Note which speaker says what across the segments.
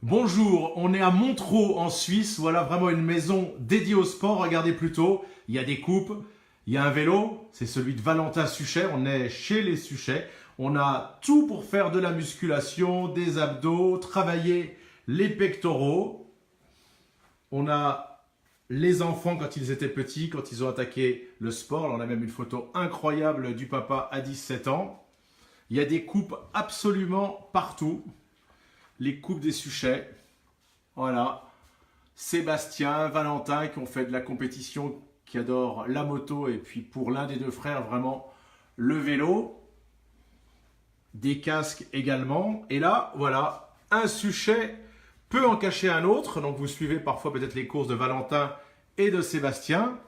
Speaker 1: Bonjour, on est à Montreux en Suisse, voilà vraiment une maison dédiée au sport, regardez plutôt, il y a des coupes, il y a un vélo, c'est celui de Valentin Suchet, on est chez les Suchet, on a tout pour faire de la musculation, des abdos, travailler les pectoraux, on a les enfants quand ils étaient petits, quand ils ont attaqué le sport, on a même une photo incroyable du papa à 17 ans, il y a des coupes absolument partout. Les coupes des Suchets, voilà. Sébastien, Valentin qui ont fait de la compétition, qui adorent la moto et puis pour l'un des deux frères vraiment le vélo. Des casques également. Et là, voilà, un Suchet peut en cacher un autre. Donc vous suivez parfois peut-être les courses de Valentin et de Sébastien,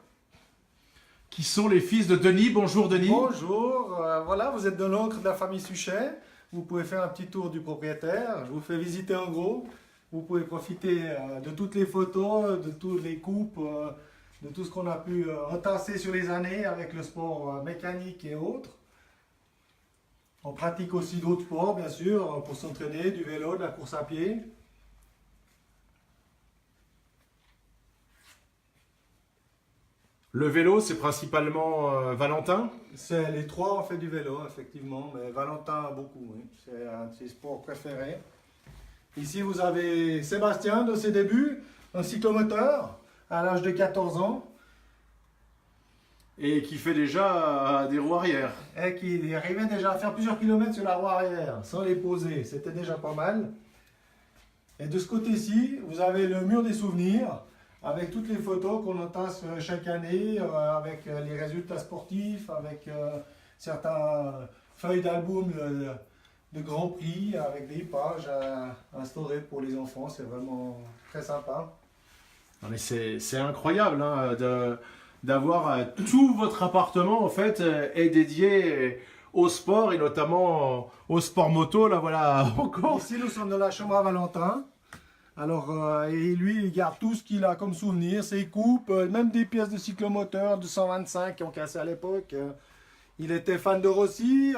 Speaker 1: qui sont les fils de Denis. Bonjour Denis.
Speaker 2: Bonjour, voilà, vous êtes de l'oncle de la famille Suchet. Vous pouvez faire un petit tour du propriétaire. Je vous fais visiter en gros. Vous pouvez profiter de toutes les photos, de toutes les coupes, de tout ce qu'on a pu entasser sur les années avec le sport mécanique et autres. On pratique aussi d'autres sports, bien sûr, pour s'entraîner, du vélo, de la course à pied.
Speaker 1: Le vélo, c'est principalement Valentin.
Speaker 2: C'est les trois, on fait du vélo, effectivement, mais Valentin beaucoup, oui. C'est un de ses sports préférés. Ici, vous avez Sébastien de ses débuts, un cyclomoteur, à l'âge de 14 ans,
Speaker 1: Et qui fait déjà des roues arrière.
Speaker 2: et qui arrivait déjà à faire plusieurs kilomètres sur la roue arrière, sans les poser. C'était déjà pas mal. Et de ce côté-ci, vous avez le mur des souvenirs, avec toutes les photos qu'on entasse chaque année, avec les résultats sportifs, avec certaines feuilles d'album de Grand Prix, avec des pages instaurées pour les enfants. C'est vraiment très sympa.
Speaker 1: Non mais c'est incroyable hein, d'avoir tout votre appartement en fait est dédié au sport et notamment au sport moto. Là voilà encore.
Speaker 2: Ici, nous sommes dans la chambre à Valentin. Alors, et lui, il garde tout ce qu'il a comme souvenir, ses coupes, même des pièces de cyclomoteur de 125 qui ont cassé à l'époque. Il était fan de Rossi.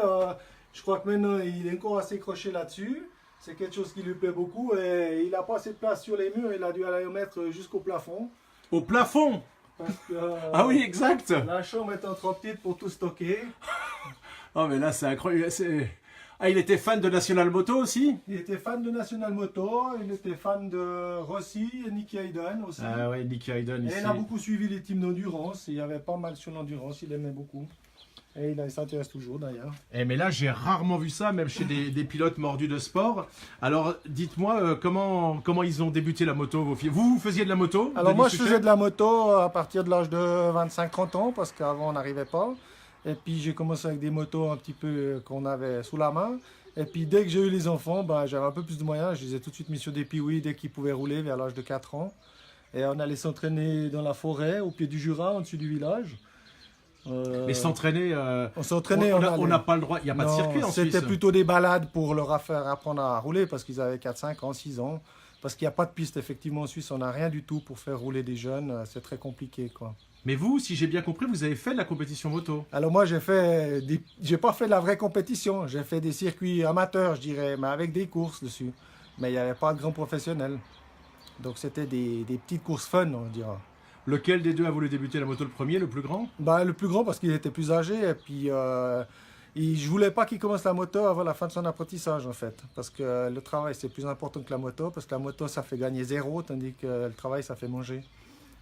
Speaker 2: Je crois que maintenant, il est encore assez croché là-dessus. C'est quelque chose qui lui plaît beaucoup et il n'a pas assez de place sur les murs. Il a dû aller mettre jusqu'au plafond.
Speaker 1: Au plafond.
Speaker 2: Parce que
Speaker 1: Ah oui exact.
Speaker 2: la chambre étant trop petite pour tout stocker.
Speaker 1: Oh mais là c'est incroyable. Ah il était fan de National Moto aussi.
Speaker 2: Il était fan de National Moto, il était fan de Rossi et Nicky Hayden aussi.
Speaker 1: Ah ouais Nicky Hayden
Speaker 2: Et
Speaker 1: ici.
Speaker 2: il a beaucoup suivi les teams d'endurance. Il y avait pas mal sur l'endurance, il aimait beaucoup. Et il s'intéresse toujours d'ailleurs.
Speaker 1: Eh, mais là j'ai rarement vu ça même chez des pilotes mordus de sport. Alors dites-moi comment ils ont débuté la moto vos filles. Vous faisiez de la moto?
Speaker 2: Alors
Speaker 1: Denis
Speaker 2: moi je
Speaker 1: Suchet
Speaker 2: faisais de la moto à partir de l'âge de 25-30 ans parce qu'avant on n'arrivait pas. Et puis j'ai commencé avec des motos un petit peu qu'on avait sous la main. Et puis dès que j'ai eu les enfants, ben, j'avais un peu plus de moyens. Je les ai tout de suite mis sur des piouis dès qu'ils pouvaient rouler vers l'âge de 4 ans. Et on allait s'entraîner dans la forêt, au pied du Jura, au-dessus du village.
Speaker 1: Mais s'entraîner,
Speaker 2: On s'entraînait,
Speaker 1: on n'a pas le droit, il n'y a pas de
Speaker 2: Non,
Speaker 1: circuit en Suisse.
Speaker 2: c'était plutôt des balades pour leur faire apprendre à rouler parce qu'ils avaient 4, 5 ans, 6 ans. Parce qu'il n'y a pas de piste, effectivement, en Suisse, on n'a rien du tout pour faire rouler des jeunes. C'est très compliqué, quoi.
Speaker 1: Mais vous, si j'ai bien compris, vous avez fait de la compétition moto.
Speaker 2: Alors moi, j'ai pas fait de la vraie compétition. J'ai fait des circuits amateurs, je dirais, mais avec des courses dessus. Mais il n'y avait pas de grands professionnels. Donc c'était des petites courses fun, on dira.
Speaker 1: Lequel des deux a voulu débuter la moto le premier, le plus grand?
Speaker 2: Bah, le plus grand parce qu'il était plus âgé et puis je voulais pas qu'il commence la moto avant la fin de son apprentissage en fait. Parce que le travail c'est plus important que la moto parce que la moto ça fait gagner zéro tandis que le travail ça fait manger.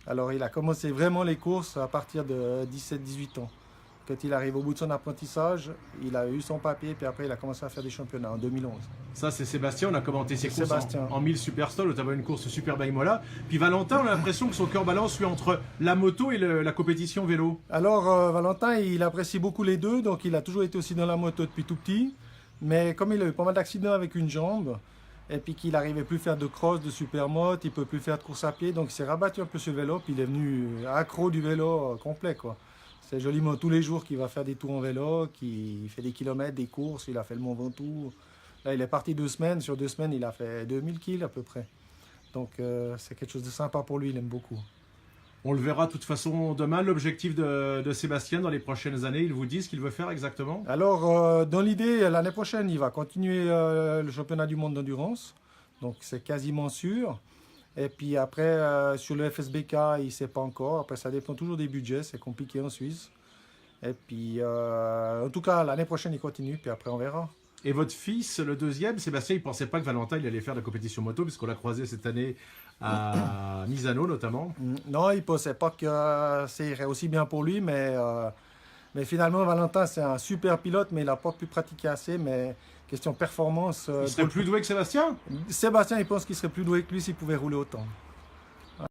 Speaker 2: Alors il a commencé vraiment les courses à partir de 17-18 ans. Quand il arrive au bout de son apprentissage, il a eu son papier puis après il a commencé à faire des championnats en 2011.
Speaker 1: Ça, c'est Sébastien. On a commenté ses
Speaker 2: C'est
Speaker 1: courses
Speaker 2: Sébastien.
Speaker 1: en 1000 Superstol, notamment une course Super Baimola. Puis Valentin, on a l'impression que son cœur balance lui entre la moto et la compétition vélo.
Speaker 2: Alors, Valentin, il apprécie beaucoup les deux, donc il a toujours été aussi dans la moto depuis tout petit. Mais comme il a eu pas mal d'accidents avec une jambe, et puis qu'il n'arrivait plus à faire de cross, de supermoto, il ne peut plus faire de course à pied, donc il s'est rabattu un peu sur le vélo, puis il est venu accro du vélo complet, quoi. C'est joliment tous les jours qu'il va faire des tours en vélo, qu'il fait des kilomètres, des courses, il a fait le Mont Ventoux. Là, il est parti 2 semaines, sur 2 semaines, il a fait 2000 kills à peu près. Donc, c'est quelque chose de sympa pour lui, il aime beaucoup.
Speaker 1: On le verra de toute façon demain. L'objectif de Sébastien dans les prochaines années, il vous dit ce qu'il veut faire exactement?
Speaker 2: Alors, dans l'idée, l'année prochaine, il va continuer le championnat du monde d'endurance. Donc c'est quasiment sûr. Et puis après, sur le FSBK, il ne sait pas encore. Après, ça dépend toujours des budgets, c'est compliqué en Suisse. Et puis, en tout cas, l'année prochaine, il continue, puis après, on verra.
Speaker 1: Et votre fils, le deuxième, Sébastien, il pensait pas que Valentin il allait faire de la compétition moto, puisqu'on l'a croisé cette année à Misano notamment.
Speaker 2: Non, il ne pensait pas que ça irait aussi bien pour lui, mais finalement, Valentin, c'est un super pilote, mais il n'a pas pu pratiquer assez. Mais question performance,
Speaker 1: Il serait plus doué que Sébastien?
Speaker 2: Sébastien, il pense qu'il serait plus doué que lui s'il pouvait rouler autant.